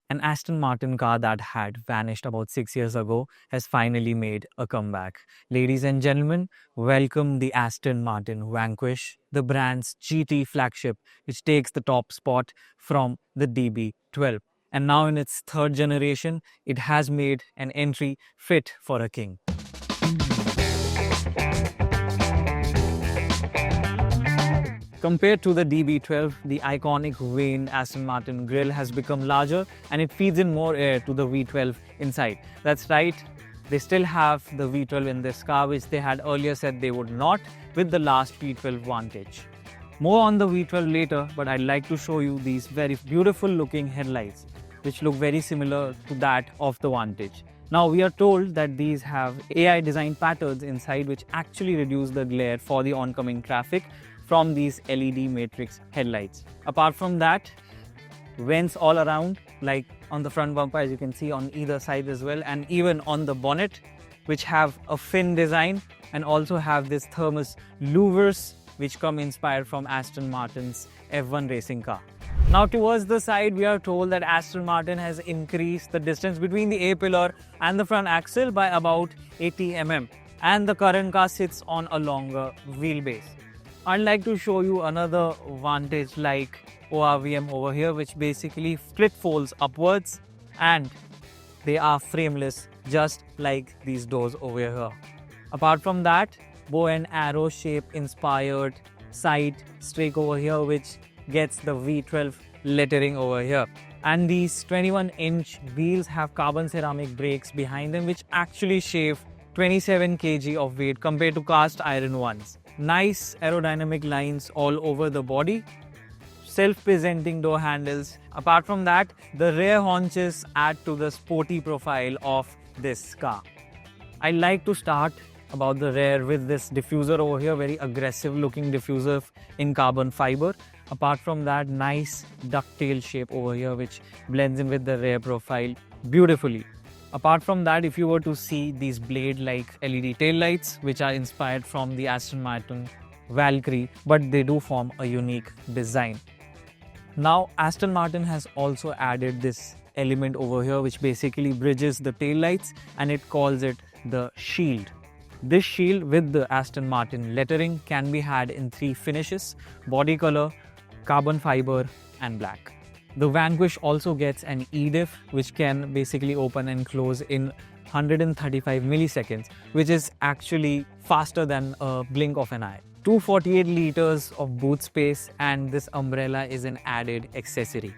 An Aston Martin car that had vanished about 6 years ago has finally made a comeback. Ladies and gentlemen, welcome the Aston Martin Vanquish, the brand's GT flagship, which takes the top spot from the DB12. And now, in its third generation, it has made an entry fit for a king. Compared to the DB12, the iconic veined Aston Martin grille has become larger and it feeds in more air to the V12 inside. That's right, they still have the V12 in this car, which they had earlier said they would not with the last V12 Vantage. More on the V12 later, but I'd like to show you these very beautiful looking headlights, which look very similar to that of the Vantage. Now, we are told that these have AI designed patterns inside which actually reduce the glare for the oncoming traffic from these LED matrix headlights. Apart from that, vents all around, like on the front bumper, as you can see on either side as well, and even on the bonnet, which have a fin design and also have this thermos louvers, which come inspired from Aston Martin's F1 racing car. Now, towards the side, we are told that Aston Martin has increased the distance between the A-pillar and the front axle by about 80 mm, and the current car sits on a longer wheelbase. I'd like to show you another Vantage like ORVM over here, which basically split folds upwards and they are frameless, just like these doors over here. Apart from that, bow and arrow shape inspired side strake over here, which gets the V12 lettering over here. And these 21-inch wheels have carbon ceramic brakes behind them, which actually shave 27 kg of weight compared to cast iron ones. Nice aerodynamic lines all over the body, self-presenting door handles. Apart from that, the rear haunches add to the sporty profile of this car. I like to start about the rear with this diffuser over here, very aggressive looking diffuser in carbon fiber. Apart from that, nice ducktail shape over here, which blends in with the rear profile beautifully. Apart from that, if you were to see these blade-like LED taillights, which are inspired from the Aston Martin Valkyrie, but they do form a unique design. Now, Aston Martin has also added this element over here, which basically bridges the taillights, and it calls it the shield. This shield with the Aston Martin lettering can be had in 3 finishes: body color, carbon fiber, and black. The Vanquish also gets an e-diff, which can basically open and close in 135 milliseconds, which is actually faster than a blink of an eye. 248 liters of boot space, and this umbrella is an added accessory.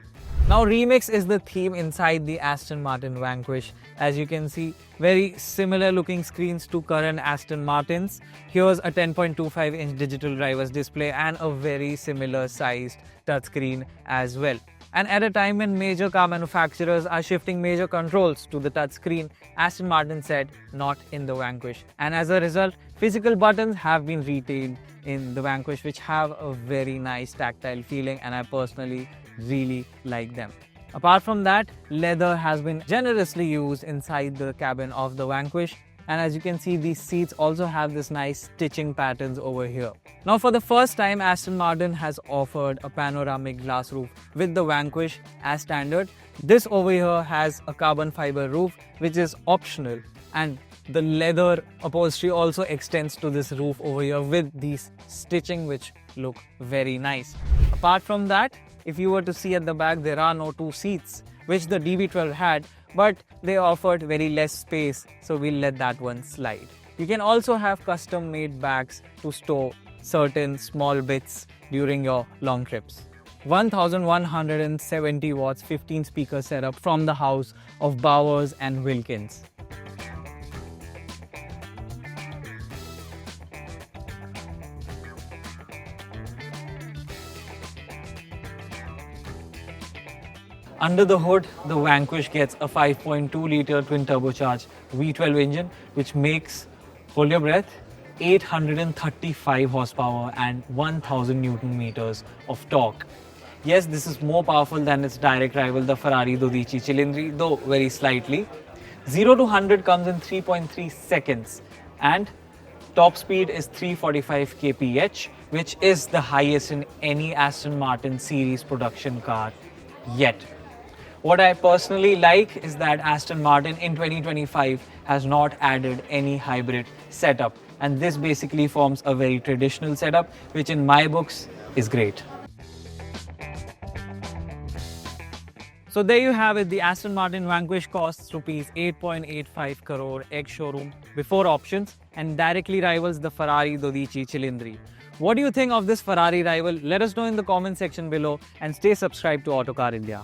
Now, Remix is the theme inside the Aston Martin Vanquish. As you can see, very similar looking screens to current Aston Martins. Here's a 10.25-inch digital driver's display and a very similar sized touchscreen as well. And at a time when major car manufacturers are shifting major controls to the touchscreen, Aston Martin said not in the Vanquish. And as a result, physical buttons have been retained in the Vanquish, which have a very nice tactile feeling, and I personally really like them. Apart from that, leather has been generously used inside the cabin of the Vanquish. And as you can see, these seats also have this nice stitching patterns over here. Now, for the first time, Aston Martin has offered a panoramic glass roof with the Vanquish as standard. This over here has a carbon fiber roof, which is optional. And the leather upholstery also extends to this roof over here with these stitching, which look very nice. Apart from that, if you were to see at the back, there are no 2 seats, which the DB12 had, but they offered very less space, so we'll let that one slide. You can also have custom made bags to store certain small bits during your long trips. 1170 watts 15 speaker setup from the house of Bowers and Wilkins. Under the hood, the Vanquish gets a 5.2-litre twin-turbocharged V12 engine, which makes, hold your breath, 835 horsepower and 1000 Newton meters of torque. Yes, this is more powerful than its direct rival, the Ferrari 12Cilindri, though very slightly. 0 to 100 comes in 3.3 seconds, and top speed is 345 kph, which is the highest in any Aston Martin series production car yet. What I personally like is that Aston Martin in 2025 has not added any hybrid setup. And this basically forms a very traditional setup, which in my books is great. So there you have it. The Aston Martin Vanquish costs rupees 8.85 crore ex-showroom before options and directly rivals the Ferrari 12Cilindri. What do you think of this Ferrari rival? Let us know in the comment section below and stay subscribed to Autocar India.